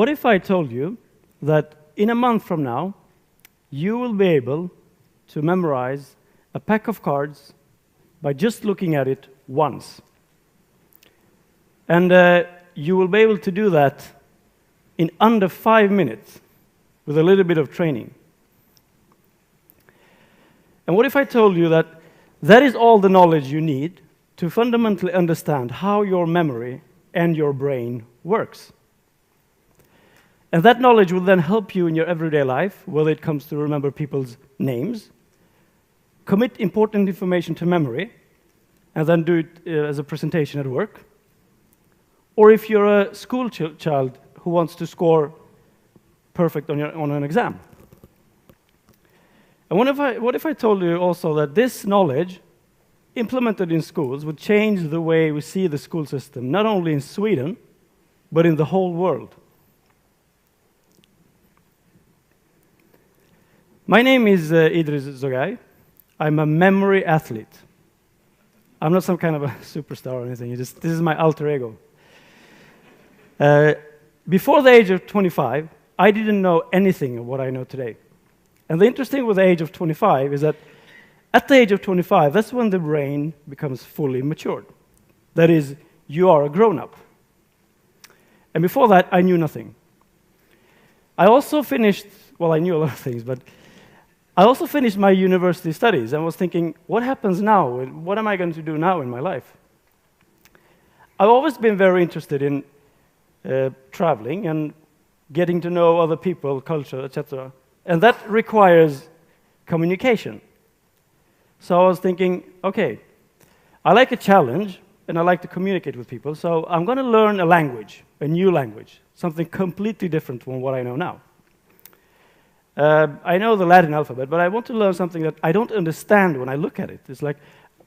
what if I told you that in a month from now, you will be able to memorize a pack of cards by just looking at it once? And you will be able to do that in under 5 minutes with a little bit of training. And what if I told you that that is all the knowledge you need to fundamentally understand how your memory and your brain works? And that knowledge will then help you in your everyday life, whether it comes to remember people's names, commit important information to memory, and then do it as a presentation at work. Or if you're a school child who wants to score perfect on an exam. And what if I told you also that this knowledge, implemented in schools, would change the way we see the school system, not only in Sweden, but in the whole world? My name is Idriz Zogaj. I'm a memory athlete. I'm not some kind of a superstar or anything. This is my alter ego. Before the age of 25, I didn't know anything of what I know today. And the interesting with the age of 25 is that at the age of 25, that's when the brain becomes fully matured. That is, you are a grown-up. And before that, I knew nothing. I also finished, well, I knew a lot of things, but I also finished my university studies and was thinking, what happens now? What am I going to do now in my life? I've always been very interested in traveling and getting to know other people, culture, etc. And that requires communication. So I was thinking, okay, I like a challenge, and I like to communicate with people, so I'm going to learn a language, a new language, something completely different from what I know now. I know the Latin alphabet, but I want to learn something that I don't understand when I look at it. It's like,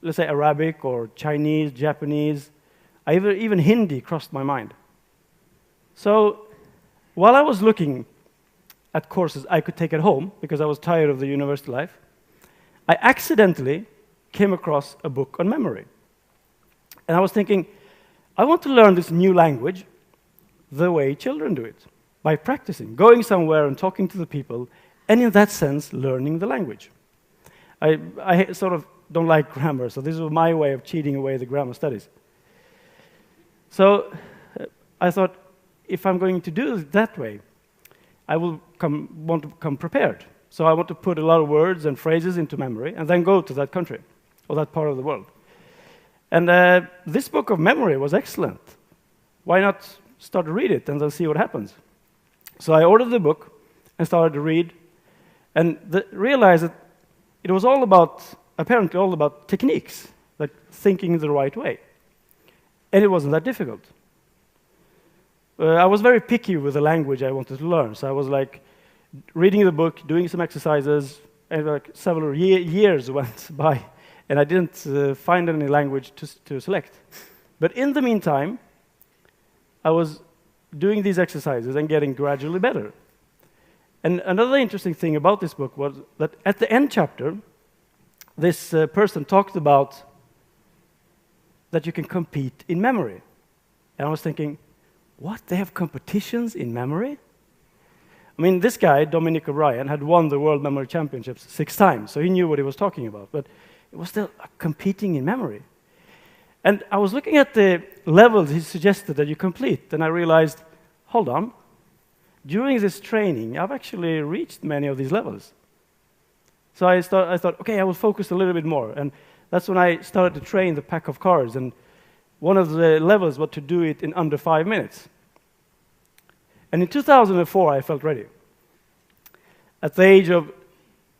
let's say, Arabic or Chinese, Japanese. Even Hindi crossed my mind. So while I was looking at courses I could take at home, because I was tired of the university life, I accidentally came across a book on memory. And I was thinking, I want to learn this new language the way children do it, by practicing, going somewhere and talking to the people, and in that sense, learning the language. I sort of don't like grammar, so this was my way of cheating away the grammar studies. So I thought, if I'm going to do it that way, I will want to come prepared. So I want to put a lot of words and phrases into memory and then go to that country or that part of the world. And this book of memory was excellent. Why not start to read it and then see what happens? So I ordered the book and started to read and realized that it was apparently all about techniques, like thinking the right way. And it wasn't that difficult. I was very picky with the language I wanted to learn, so I was like reading the book, doing some exercises, and like several years went by, and I didn't find any language to select. But in the meantime, I was doing these exercises and getting gradually better. And another interesting thing about this book was that at the end chapter, this person talked about that you can compete in memory. And I was thinking, what? They have competitions in memory? I mean, this guy, Dominic O'Brien, had won the World Memory Championships 6 times, so he knew what he was talking about. But it was still competing in memory. And I was looking at the levels he suggested that you complete, and I realized, hold on. During this training, I've actually reached many of these levels. So I thought, okay, I will focus a little bit more. And that's when I started to train the pack of cards. And one of the levels was to do it in under 5 minutes. And in 2004, I felt ready. At the age of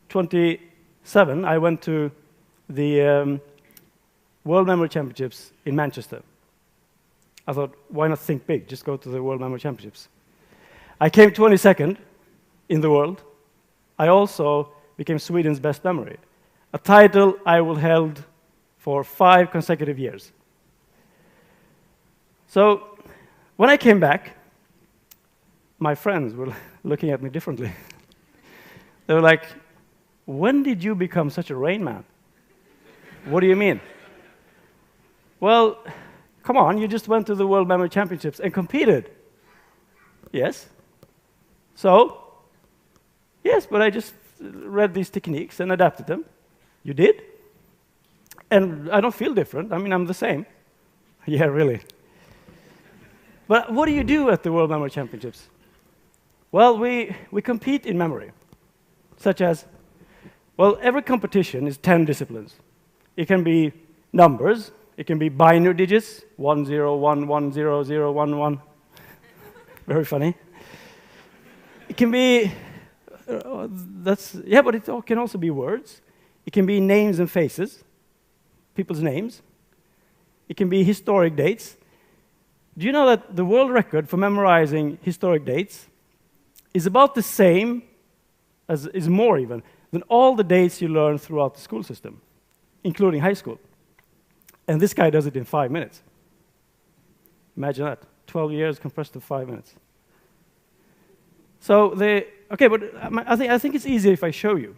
27, I went to the World Memory Championships in Manchester. I thought, why not think big? Just go to the World Memory Championships. I came 22nd in the world. I also became Sweden's best memory, a title I will held for 5 consecutive years. So when I came back, my friends were looking at me differently. They were like, when did you become such a Rain Man? What do you mean? Well, come on, you just went to the World Memory Championships and competed. Yes, So, yes, but I just read these techniques and adapted them. You did? And I don't feel different. I mean, I'm the same. Yeah, really. But what do you do at the World Memory Championships? Well, we compete in memory, such as, well, every competition is 10 disciplines. It can be numbers. It can be binary digits, 1, 0, 1, 1, 0, 0, 1, 1. Very funny. It can be, but it can also be words. It can be names and faces, people's names. It can be historic dates. Do you know that the world record for memorizing historic dates is about the same, is more even, than all the dates you learn throughout the school system, including high school? And this guy does it in 5 minutes. Imagine that. 12 years compressed to 5 minutes. So okay, but I think it's easier if I show you.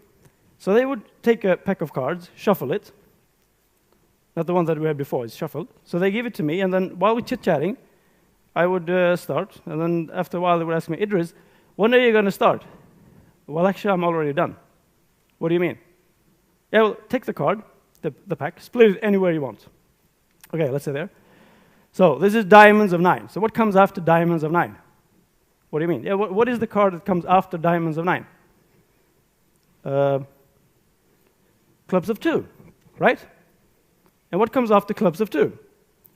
So they would take a pack of cards, shuffle it. Not the one that we had before, it's shuffled. So they give it to me, and then while we're chit-chatting, I would start. And then after a while, they would ask me, Idriz, when are you going to start? Well, actually, I'm already done. What do you mean? Yeah, well, take the card, the pack, split it anywhere you want. Okay, let's say there. So this is diamonds of 9. So what comes after diamonds of 9? What do you mean? Yeah, what is the card that comes after diamonds of 9? Clubs of 2, right? And what comes after clubs of 2?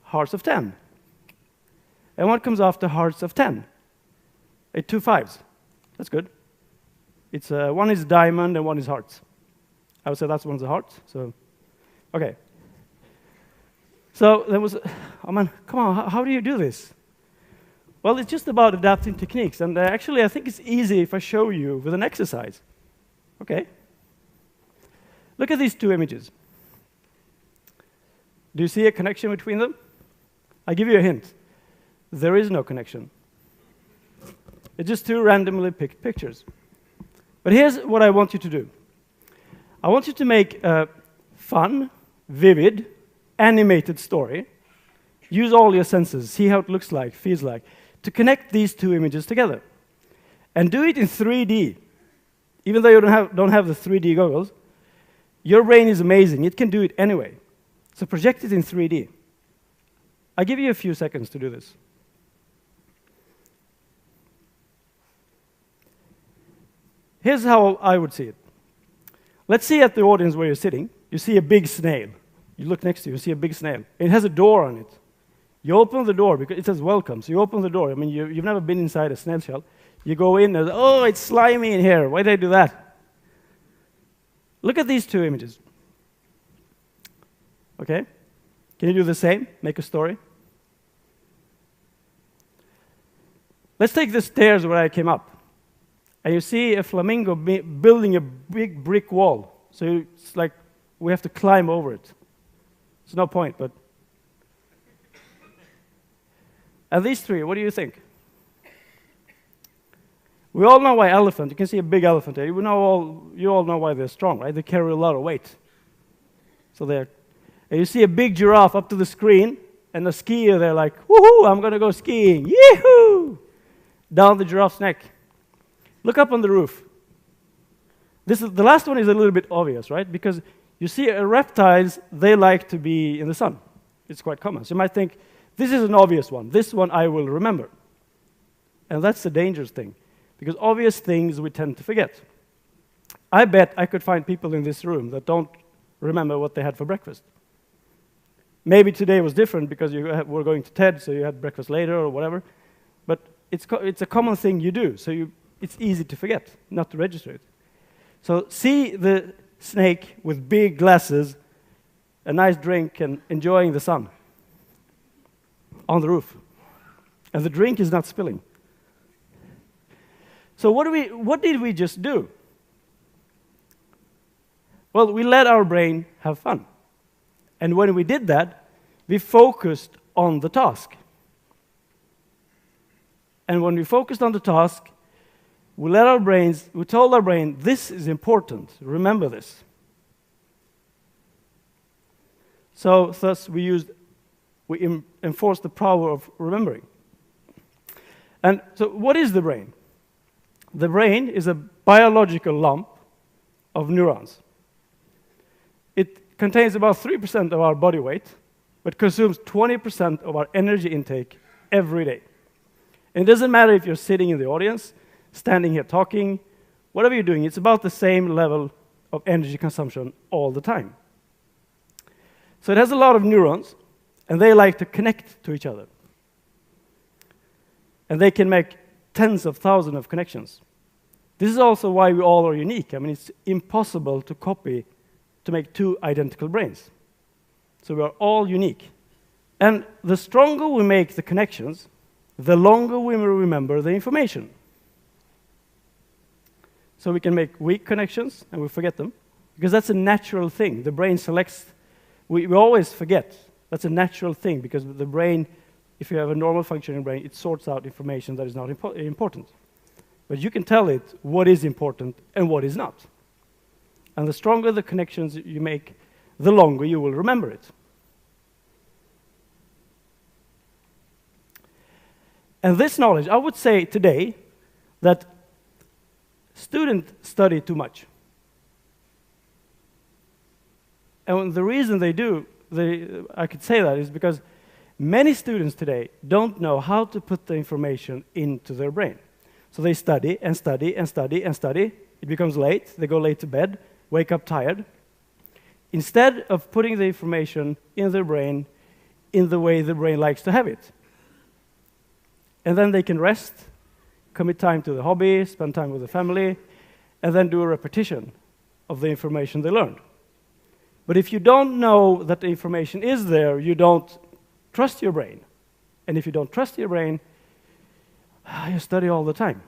Hearts of 10. And what comes after hearts of 10? 2 5s. That's good. It's one is diamond and one is hearts. I would say that's one's a heart. So, okay. So there was, oh man, come on, how do you do this? Well, it's just about adapting techniques. And actually, I think it's easy if I show you with an exercise. Okay. Look at these 2 images. Do you see a connection between them? I give you a hint. There is no connection. It's just 2 randomly picked pictures. But here's what I want you to do. I want you to make a fun, vivid, animated story. Use all your senses, see how it looks like, feels like, to connect these 2 images together. And do it in 3D. Even though you don't have the 3D goggles, your brain is amazing. It can do it anyway. So project it in 3D. I give you a few seconds to do this. Here's how I would see it. Let's see at the audience where you're sitting. You see a big snail. You look next to you see a big snail. It has a door on it. You open the door because it says welcome. So you open the door. I mean, you've never been inside a snail shell. You go in and, oh, it's slimy in here. Why did I do that? Look at these 2 images. Okay? Can you do the same? Make a story? Let's take the stairs where I came up. And you see a flamingo building a big brick wall. So it's like we have to climb over it. It's no point, but... And these 3, what do you think? We all know why elephant, you can see a big elephant there. You all know why they're strong, right? They carry a lot of weight. So and you see a big giraffe up to the screen, and the skier, they're like, woohoo, I'm going to go skiing, yee-hoo! Down the giraffe's neck. Look up on the roof. The last one is a little bit obvious, right? Because you see reptiles, they like to be in the sun. It's quite common. So you might think, this is an obvious one. This one I will remember. And that's the dangerous thing. Because obvious things we tend to forget. I bet I could find people in this room that don't remember what they had for breakfast. Maybe today was different because you were going to TED, so you had breakfast later or whatever. But it's a common thing you do, so it's easy to forget, not to register it. So see the snake with big glasses, a nice drink, and enjoying the sun on the roof. And the drink is not spilling. So what did we just do? Well, we let our brain have fun. And when we did that, we focused on the task. And when we focused on the task, we told our brain, this is important, remember this. So thus we enforced the power of remembering. And so what is the brain? The brain is a biological lump of neurons. It contains about 3% of our body weight, but consumes 20% of our energy intake every day. And it doesn't matter if you're sitting in the audience, standing here talking, whatever you're doing, it's about the same level of energy consumption all the time. So it has a lot of neurons, and they like to connect to each other. And they can make tens of thousands of connections. This is also why we all are unique. I mean, it's impossible to copy, to make two identical brains. So we are all unique. And the stronger we make the connections, the longer we will remember the information. So we can make weak connections, and we forget them, because that's a natural thing. The brain selects, we always forget. That's a natural thing, because the brain, if you have a normal functioning brain, it sorts out information that is not important. But you can tell it what is important and what is not. And the stronger the connections you make, the longer you will remember it. And this knowledge, I would say today that students study too much. And the reason they do, I could say that, is because many students today don't know how to put the information into their brain. So they study and study and study and study. It becomes late. They go late to bed, wake up tired. Instead of putting the information in their brain in the way the brain likes to have it. And then they can rest, commit time to the hobby, spend time with the family, and then do a repetition of the information they learned. But if you don't know that the information is there, you don't trust your brain. And if you don't trust your brain, you study all the time.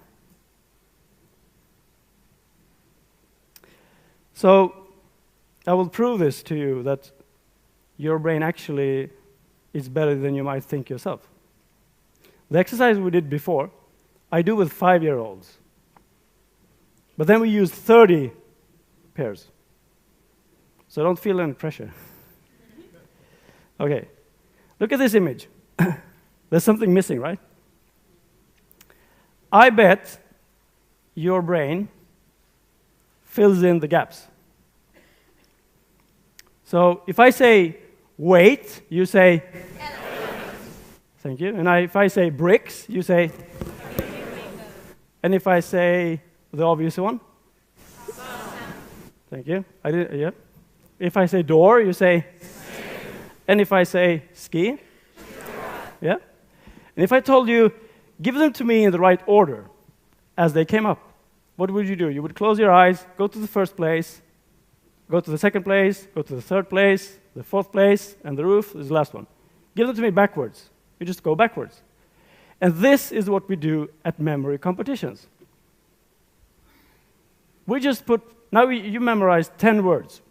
So I will prove this to you, that your brain actually is better than you might think yourself. The exercise we did before, I do with 5-year-olds. But then we use 30 pairs. So don't feel any pressure. Okay, look at this image. There's something missing, right? I bet your brain fills in the gaps. So if I say wait, you say thank you. And if I say bricks, you say and if I say the obvious one? Thank you. Yeah. If I say door, you say and if I say ski? Yeah. And if I told you, give them to me in the right order as they came up, what would you do? You would close your eyes, go to the first place, go to the second place, go to the third place, the fourth place, and the roof is the last one. Give them to me backwards. You just go backwards. And this is what we do at memory competitions. We just put, now you memorize 10 words.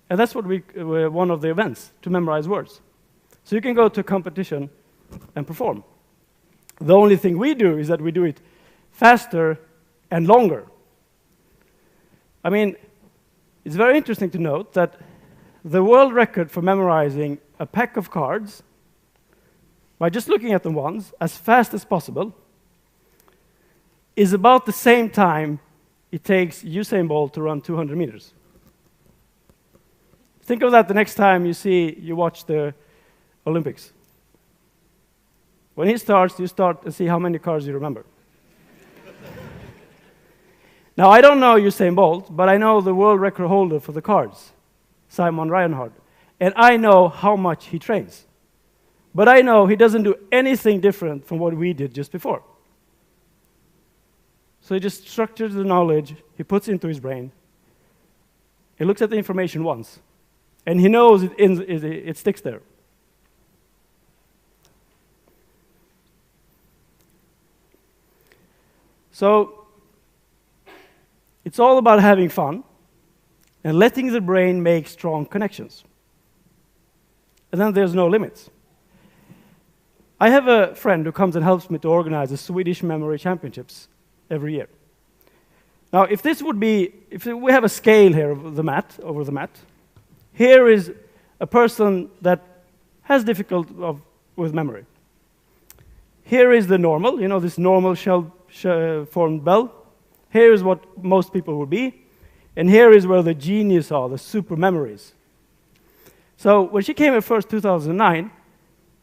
And that's what one of the events, to memorize words. So you can go to a competition and perform. The only thing we do is that we do it faster and longer. I mean, it's very interesting to note that the world record for memorizing a pack of cards, by just looking at them once, as fast as possible, is about the same time it takes Usain Bolt to run 200 meters. Think of that the next time you watch the Olympics. When he starts, you start and see how many cards you remember. Now, I don't know Usain Bolt, but I know the world record holder for the cards, Simon Reinhardt. And I know how much he trains. But I know he doesn't do anything different from what we did just before. So he just structures the knowledge, he puts into his brain. He looks at the information once. And he knows it sticks there. So it's all about having fun and letting the brain make strong connections. And then there's no limits. I have a friend who comes and helps me to organize the Swedish Memory Championships every year. Now, if we have a scale here of the mat, over the mat, here is a person that has difficulty with memory. Here is the normal, this normal formed bell. Here is what most people would be. And here is where the genius are, the super memories. So when she came at first, 2009,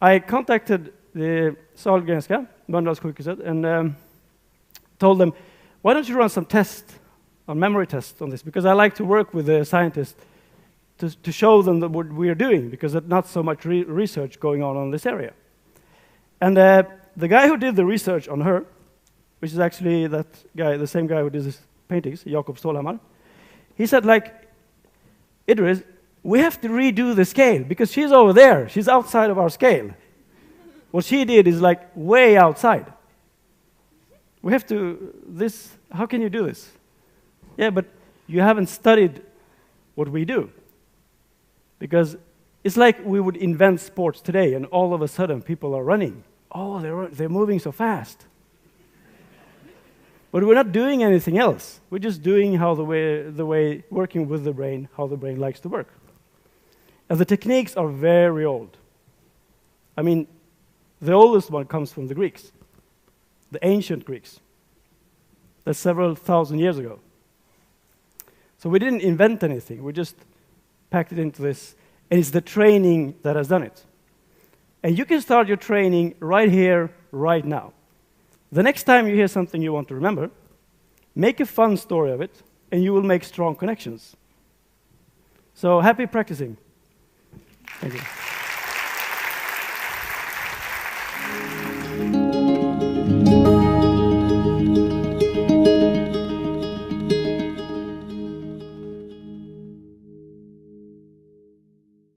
I contacted the Sahlgrenska, Mölndalssjukhuset, and told them, why don't you run some tests, on memory tests on this? Because I like to work with the scientists to show them what we are doing, because there's not so much research going on this area. And the guy who did the research on her, which is actually that guy, the same guy who did his paintings, Jakob Stålhammar, he said, like, Idriz, we have to redo the scale, because she's over there. She's outside of our scale. What she did is, like, way outside. We have to, how can you do this? Yeah, but you haven't studied what we do. Because it's like we would invent sports today, and all of a sudden people are running. Oh, they're moving so fast. But we're not doing anything else. We're just doing how the way working with the brain, how the brain likes to work. And the techniques are very old. I mean, the oldest one comes from the Greeks, the ancient Greeks. That's several thousand years ago. So we didn't invent anything. We just packed it into this. And it's the training that has done it. And you can start your training right here, right now. The next time you hear something you want to remember, make a fun story of it, and you will make strong connections. So happy practicing. Thank you.